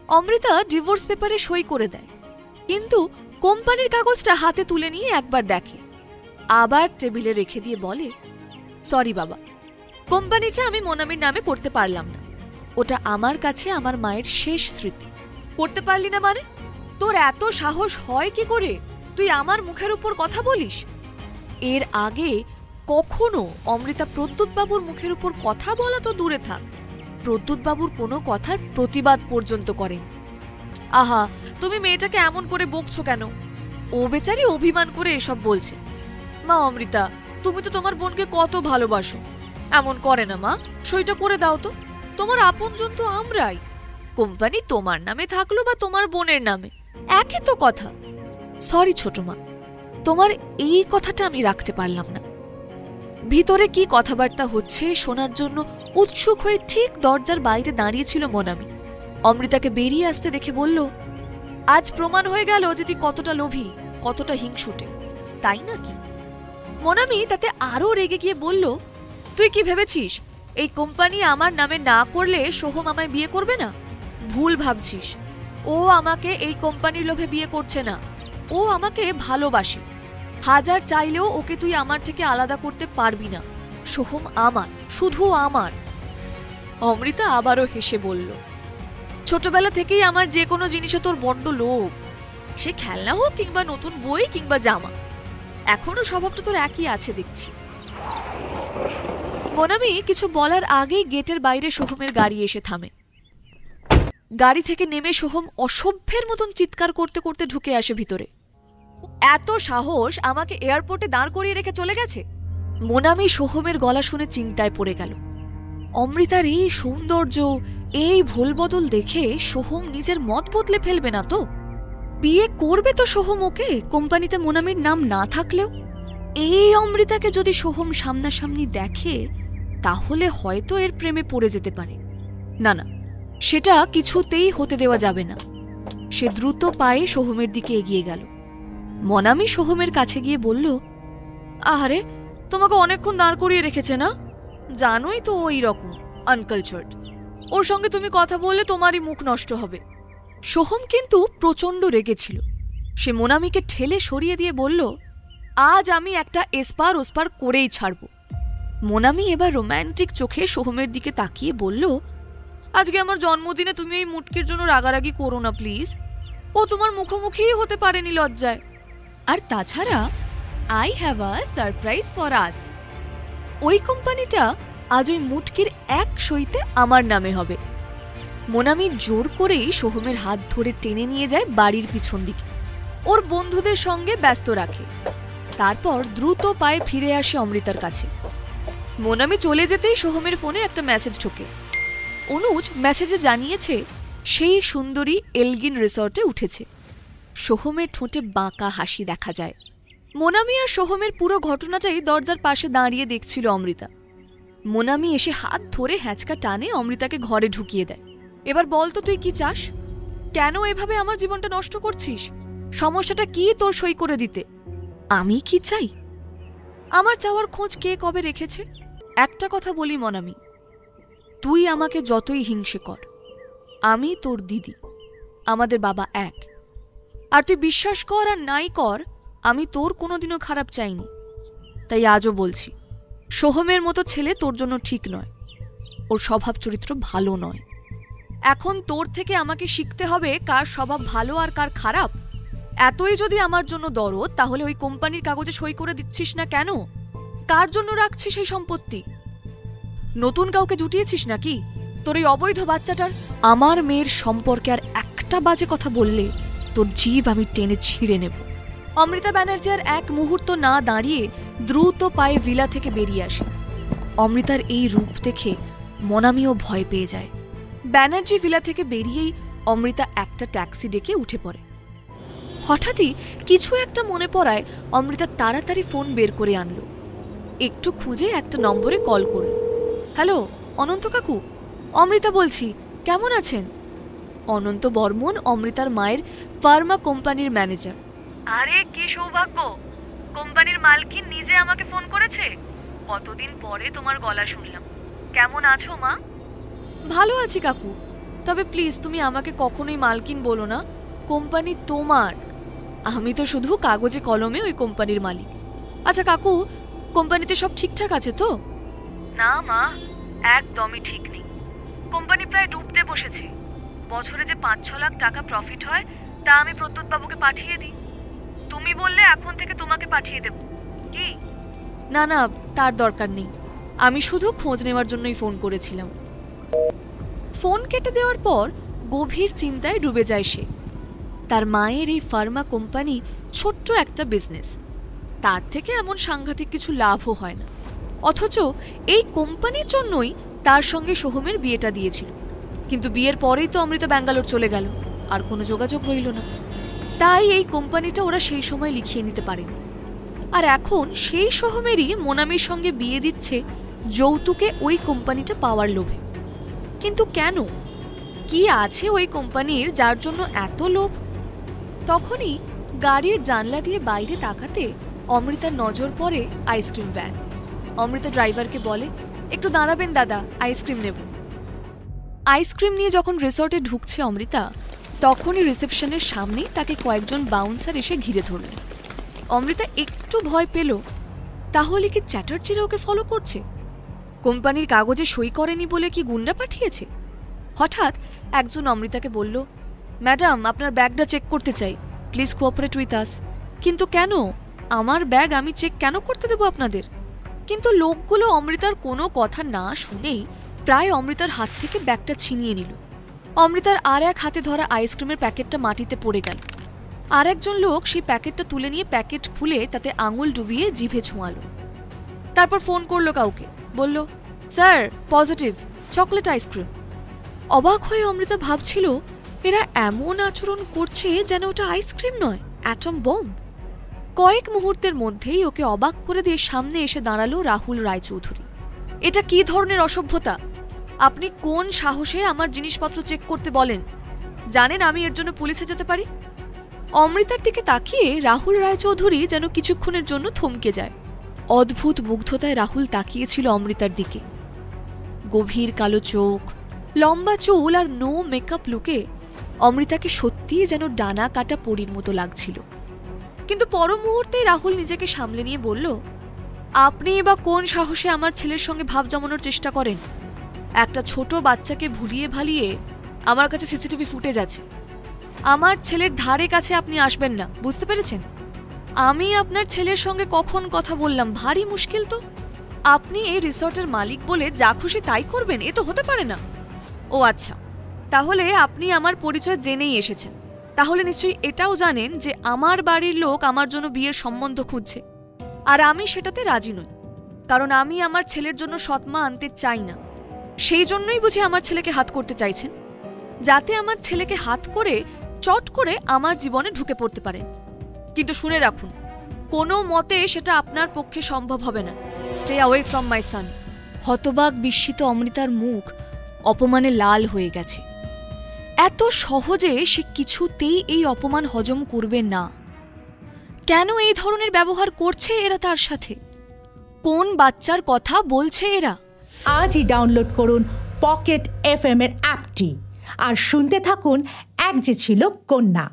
Amrita divorce পেপারে সই করে দেয়, কিন্তু কোম্পানির কাগজটা হাতে তুলে নিয়ে একবার দেখে, আবার টেবিলে রেখে দিয়ে বলে, সরি বাবা, কোম্পানিটা আমি মোনামির নামে করতে পারলাম না। ওটা আমার কাছে আমার মায়ের শেষ স্মৃতি। করতে পারলি না মানে? তোর এত সাহস হয় কি করে তুই আমার মুখের উপর কথা বলিস? এর আগে কখনো অমৃতা প্রদ্যুৎবাবুর মুখের উপর কথা বলা তো দূরে থাক, প্রদ্যুৎবাবুর কোনো কথার প্রতিবাদ পর্যন্ত করেন। আহা, তুমি মেয়েটাকে এমন করে বকছো কেন? ও বেচারি অভিমান করে এসব বলছে। মা অমৃতা, তুমি তো তোমার বোনকে কত ভালোবাসো, এমন করে না মা, সইটা করে দাও তো। তোমার আপনজন তো আমরাই, কোম্পানি তোমার নামে থাকলো বা তোমার বোনের নামে, একই তো কথা। সরি ছোট মা, তোমার এই কথাটা আমি রাখতে পারলাম না। ভিতরে কি কথাবার্তা হচ্ছে শোনার জন্য উৎসুক হয়ে ঠিক দরজার বাইরে দাঁড়িয়েছিল মোনামি। অমৃতাকে বেরিয়ে আসতে দেখে বলল, আজ প্রমাণ হয়ে গেল যে তুই কতটা লোভী, কতটা হিংসুটে, তাই নাকি? মোনামি তাতে আরো রেগে গিয়ে বলল, তুই কি ভেবেছিস এই কোম্পানি আমার নামে না করলে সোহম আমায় বিয়ে করবে না? ভুল ভাবছিস। ও আমাকে এই কোম্পানির লোভে বিয়ে করছে না, ও আমাকে ভালোবাসে। হাজার চাইলেও ওকে তুই আমার থেকে আলাদা করতে পারবি না। সোহম আমার, শুধু আমার। অমৃতা আবারও হেসে বলল, ছোটবেলা থেকেই আমার যে কোনো জিনিসে তোর বড্ড লোভ, সে খেলনা হোক কিংবা নতুন বই কিংবা জামা, এখনো স্বভাবটা তোর একই আছে দেখছি। মোনামি কিছু বলার আগেই গেটের বাইরে সোহমের গাড়ি এসে থামে। গাড়ি থেকে নেমে সোহম অসভ্যের মতন চিৎকার করতে করতে ঢুকে আসে ভিতরে। এত সাহস আমাকে এয়ারপোর্টে দাঁড় করিয়ে রেখে চলে গেছে। মোনামি সোহমের গলা শুনে চিন্তায় পড়ে গেল। অমৃতার এই সৌন্দর্য, এই ভুলবদল দেখে সোহম নিজের মত বদলে ফেলবে না তো? বিয়ে করবে তো সোহম ওকে, কোম্পানিতে মোনামির নাম না থাকলেও। এই অমৃতাকে যদি সোহম সামনাসামনি দেখে তাহলে হয়তো এর প্রেমে পড়ে যেতে পারে। না না, সেটা কিছুতেই হতে দেওয়া যাবে না। সে দ্রুত পায়ে সোহমের দিকে এগিয়ে গেল। মোনামি সোহমের কাছে গিয়ে বলল, আহারে, তোমাকে অনেকক্ষণ দাঁড় করিয়ে রেখেছে না? জানোই তো ওই রকম আনকালচার্ড, ওর সঙ্গে তুমি কথা বললে তোমারই মুখ নষ্ট হবে। সোহম কিন্তু প্রচণ্ড রেগেছিল। সে মোনামিকে ঠেলে সরিয়ে দিয়ে বলল, আজ আমি একটা এসপার ওসপার করেই ছাড়ব। মোনামি এবার রোম্যান্টিক চোখে সোহমের দিকে তাকিয়ে বলল, আজকে আমার জন্মদিনে তুমি এই মুটকির জন্য রাগারাগি করো না প্লিজ। ও তোমার মুখোমুখিই হতে পারেনি লজ্জায়। আর তাছাড়া I have a surprise for us. ওই কোম্পানিটা আজ ওই মুটকির এক সইতে আমার নামে হবে। মোনামি জোর করেই সোহমের হাত ধরে টেনে নিয়ে যায় বাড়ির পিছন দিকে, ওর বন্ধুদের সঙ্গে ব্যস্ত রাখে। তারপর দ্রুত পায়ে ফিরে আসে অমৃতার কাছে। মোনামি চলে যেতেই সোহমের ফোনে একটা মেসেজ ঢোকে। অনুজ মেসেজে জানিয়েছে সেই সুন্দরী এলগিন রিসর্টে উঠেছে। সোহমের ঠোঁটে বাঁকা হাসি দেখা যায়। মোনামি আর সোহমের পুরো ঘটনাটাই দরজার পাশে দাঁড়িয়ে দেখছিল অমৃতা। মোনামি এসে হাত ধরে হ্যাঁচকা টানে অমৃতাকে ঘরে ঢুকিয়ে দেয়। এবার বল তো তুই কি চাস? কেন এভাবে আমার জীবনটা নষ্ট করছিস? সমস্যাটা কি তোর সই করে দিতে? আমি কি চাই? আমার চাওয়ার খোঁজ কে কবে রেখেছে? একটা কথা বলি মোনামি, তুই আমাকে যতই হিংসে কর, আমি তোর দিদি, আমাদের বাবা এক। আর তুই বিশ্বাস কর আর নাই কর, আমি তোর কোনোদিনও খারাপ চাইনি। তাই আজও বলছি, সোহমের মতো ছেলে তোর জন্য ঠিক নয়, ওর স্বভাব চরিত্র ভালো নয়। এখন তোর থেকে আমাকে শিখতে হবে কার স্বভাব ভালো আর কার খারাপ। এতই যদি আমার জন্য দরদ, তাহলে ওই কোম্পানির কাগজে সই করে দিচ্ছিস না কেন? কার জন্য রাখছিস সেই সম্পত্তি? নতুন কাউকে জুটিয়েছিস নাকি? তোর এই অবৈধ বাচ্চাটার আমার মেয়ের সম্পর্কে আর একটা বাজে কথা বললে তোর জিভ আমি টেনে ছিঁড়ে নেব। অমৃতা ব্যানার্জি আর এক মুহূর্ত না দাঁড়িয়ে দ্রুত পায়ে ভিলা থেকে বেরিয়ে আসে। অমৃতার এই রূপ দেখে মোনামিও ভয় পেয়ে যায়। ব্যানার্জি ভিলা থেকে বেরিয়েই অমৃতা একটা ট্যাক্সি ডেকে উঠে পড়ে। হঠাৎই কিছু একটা মনে পড়ায় অমৃতা তাড়াতাড়ি ফোন বের করে আনল। একটু খুঁজে একটা নম্বরে কল করল। হ্যালো, অনন্ত কাকু, অমৃতা বলছি, কেমন আছেন? অনন্ত বর্মন অমৃতার মায়ের ফার্মা কোম্পানির ম্যানেজার। আরে কি সৌভাগ্য, কোম্পানির মালকিন নিজে আমাকে ফোন করেছে। কতদিন পরে তোমার গলা শুনলাম। কেমন আছো মা? ভালো আছি কাকু, তবে প্লিজ তুমি আমাকে কখনোই মালকিন বলো না, কোম্পানি তোমার, আমি তো শুধু কাগজে কলমে ওই কোম্পানির মালিক। আচ্ছা কাকু, কোম্পানিতে সব ঠিকঠাক আছে তো? না মা, একদমই ঠিক নেই। কোম্পানি প্রায় ডুবতে বসেছে। বছরে যে 5-6 লাখ টাকা প্রফিট হয় তা আমি প্রত্যুৎ বাবুকে পাঠিয়ে দিই। তুমি বললে এখন থেকে তোমাকে পাঠিয়ে দেব কি? না না, তার দরকার নেই, আমি শুধু খোঁজ নেওয়ার জন্যই ফোন করেছিলাম। ফোন কেটে দেওয়ার পর গভীর চিন্তায় ডুবে যায় সে। তার মায়ের এই ফার্মা কোম্পানি ছোট্ট একটা বিজনেস, তার থেকে এমন সাংঘাতিক কিছু লাভও হয় না, অথচ এই কোম্পানির জন্যই তার সঙ্গে সোহমের বিয়েটা দিয়েছিল। কিন্তু বিয়ের পরেই তো অমৃতা ব্যাঙ্গালোর চলে গেল, আর কোনো যোগাযোগ রইল না। তাই এই কোম্পানিটা ওরা সেই সময় লিখিয়ে নিতে পারেনি। আর এখন সেই সোহমেরই মোনামির সঙ্গে বিয়ে দিচ্ছে যৌতুকে ওই কোম্পানিটা পাওয়ার লোভে। কিন্তু কেন? কি আছে ওই কোম্পানির যার জন্য এত লোভ? তখনই গাড়ির জানলা দিয়ে বাইরে তাকাতে অমৃতার নজর পড়ে আইসক্রিম ভ্যান। অমৃতা ড্রাইভারকে বলে, একটু দাঁড়াবেন দাদা, আইসক্রিম নেব। আইসক্রিম নিয়ে যখন রিসর্টে ঢুকছে অমৃতা, তখনই রিসেপশনের সামনেই তাকে কয়েকজন বাউন্সার এসে ঘিরে ধরল। অমৃতা একটু ভয় পেল, তাহলে কি চ্যাটার্জিরা ওকে ফলো করছে? কোম্পানির কাগজে সই করেনি বলে কি গুন্ডা পাঠিয়েছে? হঠাৎ একজন অমৃতাকে বলল, ম্যাডাম আপনার ব্যাগটা চেক করতে চাই, প্লিজ কোঅপারেট উইথ আস। কিন্তু কেন? আমার ব্যাগ আমি চেক কেন করতে দেবো আপনাদের? কিন্তু লোকগুলো অমৃতার কোনো কথা না শুনেই প্রায় অমৃতার হাত থেকে ব্যাগটা ছিনিয়ে নিল। অমৃতার আর এক হাতে ধরা আইসক্রিমের প্যাকেটটা মাটিতে পড়ে গেল। আর একজন লোক সেই প্যাকেটটা তুলে নিয়ে প্যাকেট খুলে তাতে আঙুল ডুবিয়ে জিভে ছোঁয়ালো। তারপর ফোন করলো কাউকে, বলল, স্যার পজিটিভ, চকলেট আইসক্রিম। অবাক হয়ে অমৃতা ভাবছিল, এরা এমন আচরণ করছে যেন ওটা আইসক্রিম নয়, অ্যাটম বম। কয়েক মুহূর্তের মধ্যেই ওকে অবাক করে দিয়ে সামনে এসে দাঁড়ালো রাহুল রায়চৌধুরী। এটা কি ধরনের অসভ্যতা? আপনি কোন সাহসে আমার জিনিসপত্র চেক করতে বলেন? জানেন আমি এর জন্য পুলিশে যেতে পারি। অমৃতার দিকে তাকিয়ে রাহুল রায়চৌধুরী যেন কিছুক্ষণের জন্য থমকে যায়। অদ্ভুত মুগ্ধতায় রাহুল তাকিয়েছিল অমৃতার দিকে। গভীর কালো চোখ, লম্বা চুল আর নো মেকআপ লুকে অমৃতাকে সত্যিই যেন ডানা কাটা পরীর মতো লাগছিল। কিন্তু পর মুহূর্তে রাহুল নিজেকে সামলে নিয়ে বলল, আপনি বা কোন সাহসে আমার ছেলের সঙ্গে ভাব জমানোর চেষ্টা করেন? একটা ছোট বাচ্চাকে ভুলিয়ে ভালিয়ে আমার কাছে সিসিটিভি ফুটেজ আছে। আমার ছেলের ধারে কাছে আপনি আসবেন না, বুঝতে পেরেছেন? আমি আপনার ছেলের সঙ্গে কখন কথা বললাম? ভারী মুশকিল তো। আপনি এই রিসর্টের মালিক বলে যা খুশি তাই করবেন, এ তো হতে পারে না। ও আচ্ছা, তাহলে আপনি আমার পরিচয় জেনেই এসেছেন। তাহলে নিশ্চয়ই এটাও জানেন যে আমার বাড়ির লোক আমার জন্য বিয়ের সম্বন্ধ খুঁজছে, আর আমি সেটাতে রাজি নই, কারণ আমি আমার ছেলের জন্য সৎমা আনতে চাই না। সেই জন্যই বুঝি আমার ছেলেকে হাত করতে চাইছেন, যাতে আমার ছেলেকে হাত করে চট করে আমার জীবনে ঢুকে পড়তে পারেন। কিন্তু শুনে রাখুন, কোনো মতে সেটা আপনার পক্ষে সম্ভব হবে না। স্টে অ্যাওয়ে ফ্রম মাই সান। হতবাক বিস্মিত অমৃতার মুখ অপমানে লাল হয়ে গেছে। এত সহজে সে কিছুতেই এই অপমান হজম করবে না। কেন এই ধরনের ব্যবহার করছে এরা তার সাথে? কোন বাচ্চার কথা বলছে এরা? আজই ডাউনলোড করুন পকেট FM এর অ্যাপটি আর শুনতে থাকুন এক যে ছিল কন্যা।